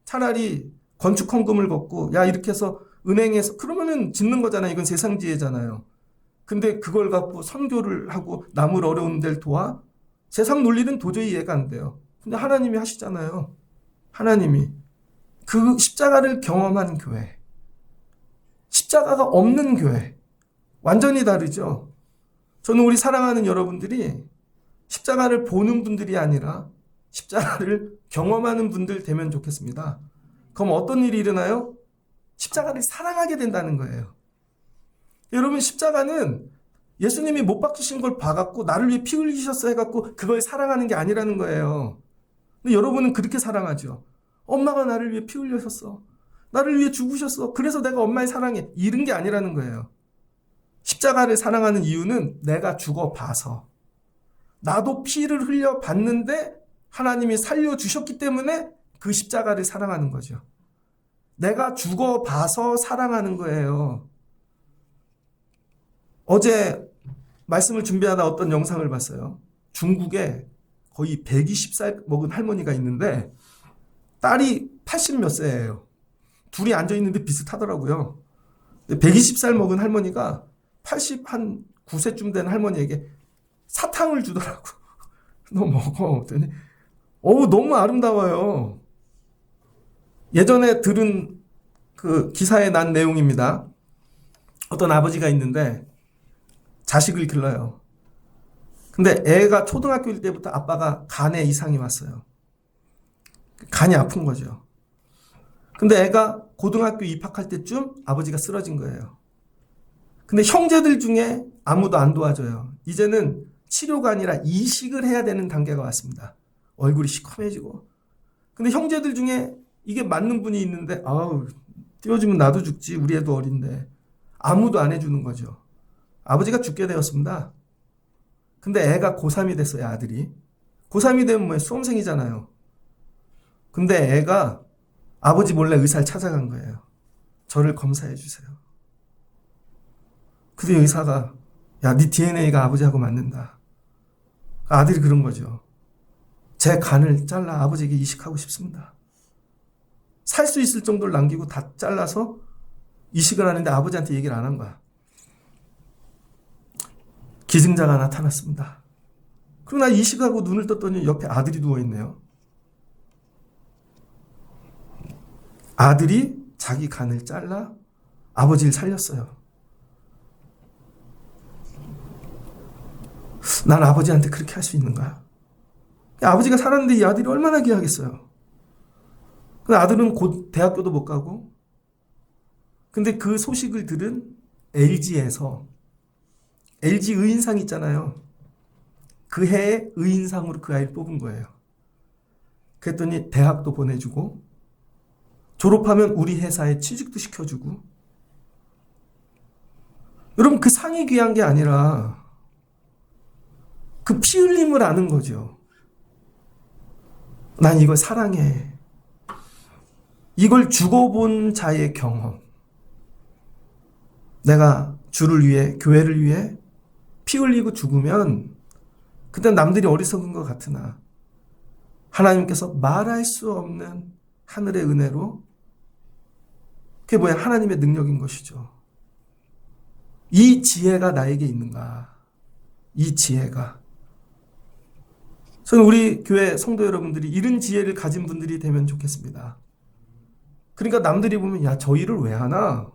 차라리 건축 헌금을 걷고 야 이렇게 해서 은행에서 그러면은 짓는 거잖아요. 이건 세상 지혜잖아요. 근데 그걸 갖고 선교를 하고 남을 어려운 데를 도와? 세상 논리는 도저히 이해가 안 돼요. 근데 하나님이 하시잖아요. 하나님이. 그 십자가를 경험한 교회. 십자가가 없는 교회. 완전히 다르죠. 저는 우리 사랑하는 여러분들이 십자가를 보는 분들이 아니라 십자가를 경험하는 분들 되면 좋겠습니다. 그럼 어떤 일이 일어나요? 십자가를 사랑하게 된다는 거예요. 여러분 십자가는 예수님이 못 박히신 걸 봐갖고 나를 위해 피 흘리셨어 해갖고 그걸 사랑하는 게 아니라는 거예요. 근데 여러분은 그렇게 사랑하죠. 엄마가 나를 위해 피 흘리셨어. 나를 위해 죽으셨어. 그래서 내가 엄마를 사랑해. 이런 게 아니라는 거예요. 십자가를 사랑하는 이유는 내가 죽어봐서 나도 피를 흘려 봤는데 하나님이 살려주셨기 때문에 그 십자가를 사랑하는 거죠. 내가 죽어봐서 사랑하는 거예요. 어제 말씀을 준비하다 어떤 영상을 봤어요. 중국에 거의 120살 먹은 할머니가 있는데 딸이 80 몇 세예요. 둘이 앉아있는데 비슷하더라고요. 120살 먹은 할머니가 80한 9세쯤 된 할머니에게 사탕을 주더라고. 너 먹어. 너무 아름다워요. 예전에 들은 그 기사에 난 내용입니다. 어떤 아버지가 있는데 자식을 길러요. 근데 애가 초등학교일 때부터 아빠가 간에 이상이 왔어요. 간이 아픈 거죠. 근데 애가 고등학교 입학할 때쯤 아버지가 쓰러진 거예요. 근데 형제들 중에 아무도 안 도와줘요. 이제는 치료가 아니라 이식을 해야 되는 단계가 왔습니다. 얼굴이 시커매지고. 근데 형제들 중에 이게 맞는 분이 있는데 아우 띄워주면 나도 죽지, 우리 애도 어린데. 아무도 안 해주는 거죠. 아버지가 죽게 되었습니다. 근데 애가 고3이 됐어요, 아들이. 고3이 되면 뭐예요? 수험생이잖아요. 근데 애가 아버지 몰래 의사를 찾아간 거예요. 저를 검사해 주세요. 근데 의사가 야, 네 DNA가 아버지하고 맞는다. 아들이 그런 거죠. 제 간을 잘라 아버지에게 이식하고 싶습니다. 살 수 있을 정도를 남기고 다 잘라서 이식을 하는데 아버지한테 얘기를 안 한 거야. 기증자가 나타났습니다. 그리고 나 이식하고 눈을 떴더니 옆에 아들이 누워있네요. 아들이 자기 간을 잘라 아버지를 살렸어요. 난 아버지한테 그렇게 할 수 있는가? 아버지가 살았는데 이 아들이 얼마나 귀하겠어요. 근데 아들은 곧 대학교도 못 가고. 근데 그 소식을 들은 LG에서 LG 의인상 있잖아요. 그 해에 의인상으로 그 아이를 뽑은 거예요. 그랬더니 대학도 보내주고 졸업하면 우리 회사에 취직도 시켜주고. 여러분 그 상이 귀한 게 아니라 그 피 흘림을 아는 거죠. 난 이걸 사랑해. 이걸 죽어본 자의 경험. 내가 주를 위해, 교회를 위해 피 흘리고 죽으면 그때 남들이 어리석은 것 같으나 하나님께서 말할 수 없는 하늘의 은혜로 그게 뭐야? 하나님의 능력인 것이죠. 이 지혜가 나에게 있는가? 이 지혜가. 저는 우리 교회 성도 여러분들이 이런 지혜를 가진 분들이 되면 좋겠습니다. 그러니까 남들이 보면 야, 저 일을 왜 하나?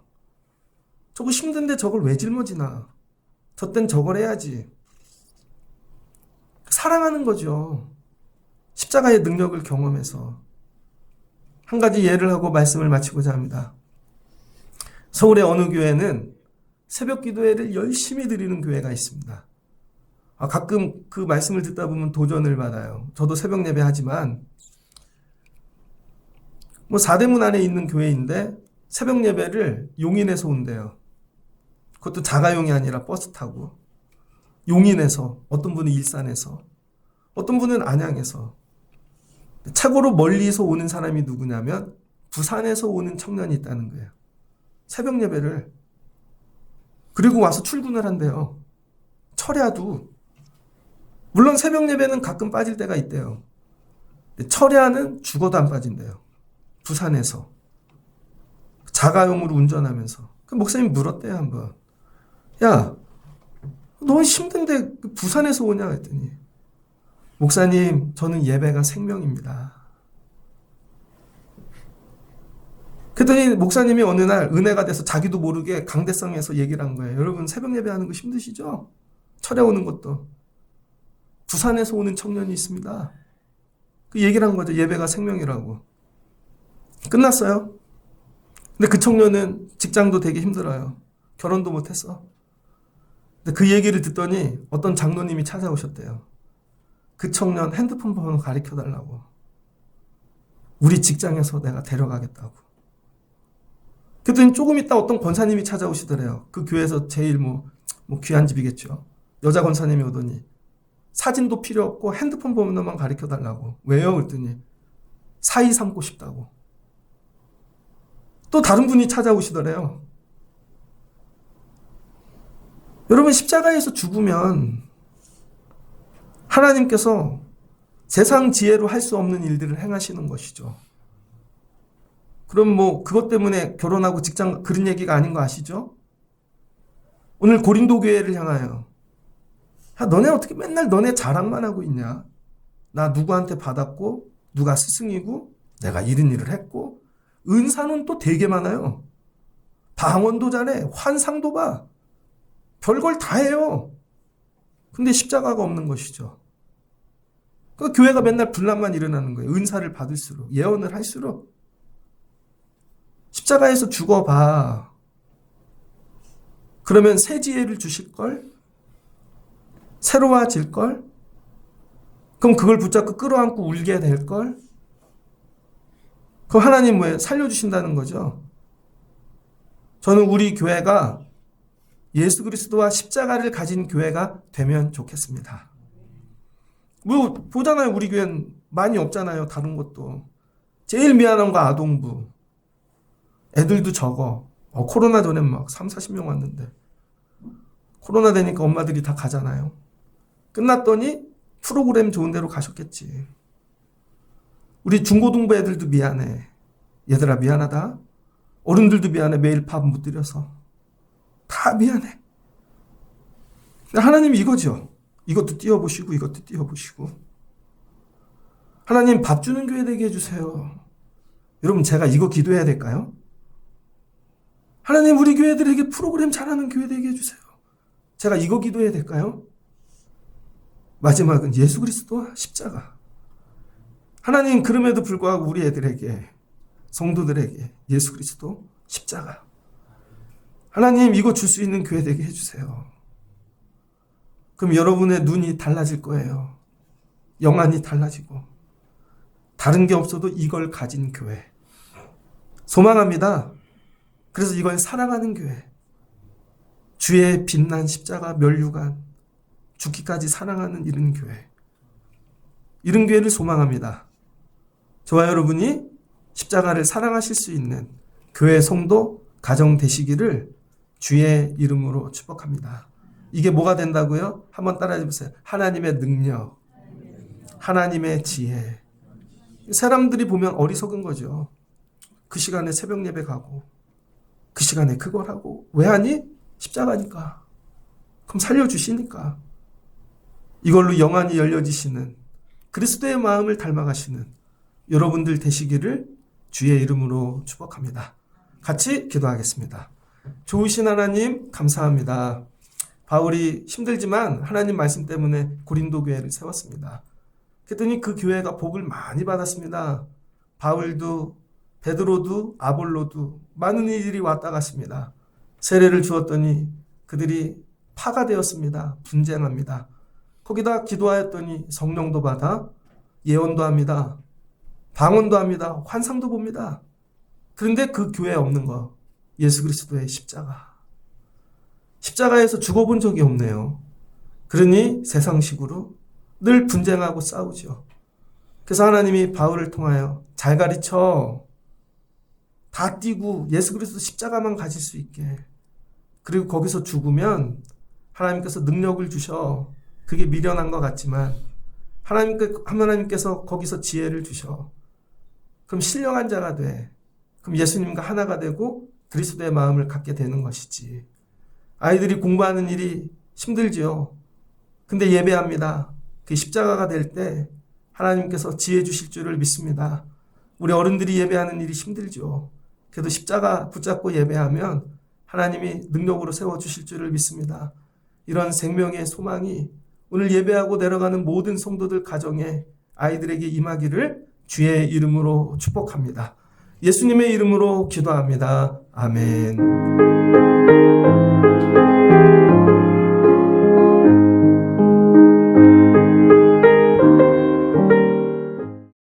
저거 힘든데 저걸 왜 짊어지나? 저 땐 저걸 해야지. 사랑하는 거죠. 십자가의 능력을 경험해서. 한 가지 예를 하고 말씀을 마치고자 합니다. 서울의 어느 교회는 새벽 기도회를 열심히 드리는 교회가 있습니다. 가끔 그 말씀을 듣다 보면 도전을 받아요. 저도 새벽 예배 하지만 뭐 사대문 안에 있는 교회인데 새벽 예배를 용인에서 온대요. 그것도 자가용이 아니라 버스 타고. 용인에서, 어떤 분은 일산에서, 어떤 분은 안양에서. 최고로 멀리서 오는 사람이 누구냐면 부산에서 오는 청년이 있다는 거예요. 새벽 예배를. 그리고 와서 출근을 한대요. 철야도. 물론 새벽 예배는 가끔 빠질 때가 있대요. 철야는 죽어도 안 빠진대요. 부산에서. 자가용으로 운전하면서. 그 목사님이 물었대요, 한번. 야, 너 힘든데 부산에서 오냐? 했더니 목사님, 저는 예배가 생명입니다. 그랬더니 목사님이 어느 날 은혜가 돼서 자기도 모르게 강대성에서 얘기를 한 거예요. 여러분 새벽 예배하는 거 힘드시죠? 철야 오는 것도. 부산에서 오는 청년이 있습니다. 그 얘기를 한 거죠. 예배가 생명이라고. 끝났어요. 근데 그 청년은 직장도 되게 힘들어요. 결혼도 못했어. 근데 그 얘기를 듣더니 어떤 장로님이 찾아오셨대요. 그 청년 핸드폰 번호 가르쳐달라고. 우리 직장에서 내가 데려가겠다고. 그랬더니 조금 있다 어떤 권사님이 찾아오시더래요. 그 교회에서 제일 뭐 귀한 집이겠죠. 여자 권사님이 오더니 사진도 필요 없고 핸드폰 번호만 가르쳐달라고. 왜요? 그랬더니 사이 삼고 싶다고. 또 다른 분이 찾아오시더래요. 여러분 십자가에서 죽으면 하나님께서 세상 지혜로 할 수 없는 일들을 행하시는 것이죠. 그럼 뭐 그것 때문에 결혼하고 직장 그런 얘기가 아닌 거 아시죠? 오늘 고린도 교회를 향하여 야, 너네 어떻게 맨날 너네 자랑만 하고 있냐? 나 누구한테 받았고 누가 스승이고 내가 이런 일을 했고 은사는 또 되게 많아요. 방언도 잘해. 환상도 봐. 별걸 다 해요. 근데 십자가가 없는 것이죠. 그 교회가 맨날 분란만 일어나는 거예요. 은사를 받을수록, 예언을 할수록. 십자가에서 죽어봐. 그러면 새 지혜를 주실걸? 새로워질걸? 그럼 그걸 붙잡고 끌어안고 울게 될걸? 그럼 하나님 뭐예요? 살려주신다는 거죠. 저는 우리 교회가 예수 그리스도와 십자가를 가진 교회가 되면 좋겠습니다. 뭐 보잖아요. 우리 교회는 많이 없잖아요. 다른 것도. 제일 미안한 거 아동부. 애들도 적어. 코로나 전에 막 3, 40명 왔는데 코로나 되니까 엄마들이 다 가잖아요. 끝났더니 프로그램 좋은 데로 가셨겠지. 우리 중고등부 애들도 미안해. 얘들아 미안하다. 어른들도 미안해. 매일 밥 못 드려서. 다 미안해. 하나님 이거죠. 이것도 띄워보시고 이것도 띄워보시고. 하나님 밥 주는 교회 되게 해주세요. 여러분 제가 이거 기도해야 될까요? 하나님 우리 교회들에게 프로그램 잘하는 교회 되게 해주세요. 제가 이거 기도해야 될까요? 마지막은 예수 그리스도와 십자가. 하나님 그럼에도 불구하고 우리 애들에게 성도들에게 예수 그리스도 십자가. 하나님 이거 줄 수 있는 교회 되게 해주세요. 그럼 여러분의 눈이 달라질 거예요. 영안이 달라지고 다른 게 없어도 이걸 가진 교회 소망합니다. 그래서 이걸 사랑하는 교회, 주의 빛난 십자가 면류관 죽기까지 사랑하는 이런 교회, 이런 교회를 소망합니다. 저와 여러분이 십자가를 사랑하실 수 있는 교회 성도 가정 되시기를 주의 이름으로 축복합니다. 이게 뭐가 된다고요? 한번 따라해 보세요. 하나님의 능력, 하나님의 지혜. 사람들이 보면 어리석은 거죠. 그 시간에 새벽 예배 가고 그 시간에 그걸 하고. 왜 하니? 십자가니까. 그럼 살려주시니까. 이걸로 영안이 열려지시는 그리스도의 마음을 닮아가시는 여러분들 되시기를 주의 이름으로 축복합니다. 같이 기도하겠습니다. 좋으신 하나님 감사합니다. 바울이 힘들지만 하나님 말씀 때문에 고린도 교회를 세웠습니다. 그랬더니 그 교회가 복을 많이 받았습니다. 바울도 베드로도 아볼로도 많은 이들이 왔다 갔습니다. 세례를 주었더니 그들이 파가 되었습니다. 분쟁합니다. 거기다 기도하였더니 성령도 받아 예언도 합니다. 방언도 합니다. 환상도 봅니다. 그런데 그 교회에 없는 거 예수 그리스도의 십자가. 십자가에서 죽어본 적이 없네요. 그러니 세상식으로 늘 분쟁하고 싸우죠. 그래서 하나님이 바울을 통하여 잘 가르쳐. 다 띄고 예수 그리스도 십자가만 가질 수 있게. 그리고 거기서 죽으면 하나님께서 능력을 주셔. 그게 미련한 것 같지만 하나님께서 거기서 지혜를 주셔. 그럼 신령한 자가 돼. 그럼 예수님과 하나가 되고 그리스도의 마음을 갖게 되는 것이지. 아이들이 공부하는 일이 힘들지요. 근데 예배합니다. 그 십자가가 될 때 하나님께서 지혜 주실 줄을 믿습니다. 우리 어른들이 예배하는 일이 힘들죠. 그래도 십자가 붙잡고 예배하면 하나님이 능력으로 세워주실 줄을 믿습니다. 이런 생명의 소망이 오늘 예배하고 내려가는 모든 성도들 가정에 아이들에게 임하기를 주의 이름으로 축복합니다. 예수님의 이름으로 기도합니다. 아멘.